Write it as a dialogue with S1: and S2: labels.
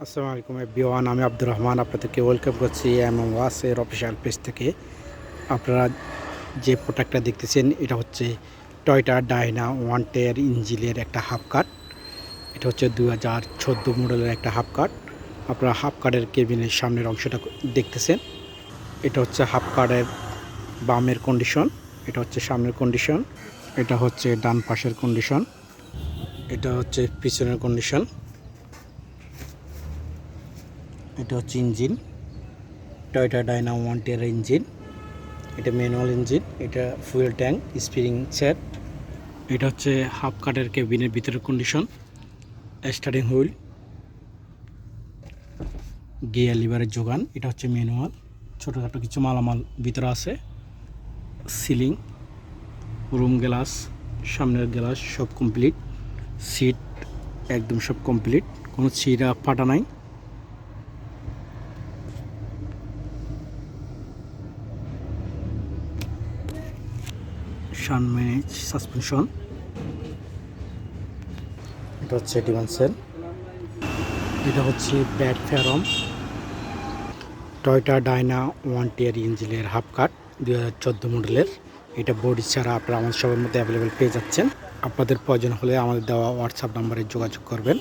S1: আসসালামু আলাইকুম এভরিওয়ান, আমি আব্দুর রহমান আপনাদেরকে ওয়েলকাম করছি ওয়াসের অফিসিয়াল পেজ থেকে। আপনারা যে প্রোডাক্টটা দেখতেছেন এটা হচ্ছে টয়োটা ডাইনা 110 ইঞ্জিনের একটা হাফ কাট। এটা হচ্ছে 2014 মডেলের একটা হাফ কাট। আপনারা হাফ কাটের কেবিনের সামনের অংশটা দেখতেছেন। এটা হচ্ছে হাফ কাটের বামের কন্ডিশন, এটা হচ্ছে সামনের কন্ডিশন, এটা হচ্ছে ডান পাশের কন্ডিশন, এটা হচ্ছে পিছনের কন্ডিশন, এটা হচ্ছে ইঞ্জিন টয়োটা ডাইনা 110 ইঞ্জিন। এটা ম্যানুয়াল ইঞ্জিন, এটা ফুয়েল ট্যাঙ্ক, স্প্রিং সেট। এটা হচ্ছে হাফ কাটের কেবিনের ভিতরের কন্ডিশন, স্টার্টিং হুইল, গিয়ার লিভারের যোগান। এটা হচ্ছে ম্যানুয়াল, ছোটোখাটো কিছু মালামাল ভিতরে আছে। সিলিং, রুম গ্লাস, সামনের গ্লাস সব কমপ্লিট। সিট একদম সব কমপ্লিট, কোনো ছিঁড়া ফাটা নাই। সানম্যানেজ সাসপেনশন, এটা হচ্ছে ডিভান্সেল, এটা হচ্ছে প্ল্যাটফর্ম টয়োটা ডাইনা 110 ইঞ্জিনের হাফ কাট 2014 মডেলের। এটা বডি ছাড়া আপনারা আমাদের সবার মধ্যে অ্যাভেলেবেল পেয়ে যাচ্ছেন। আপনাদের প্রয়োজন হলে আমাদের দেওয়া হোয়াটসঅ্যাপ নাম্বারে যোগাযোগ করবেন।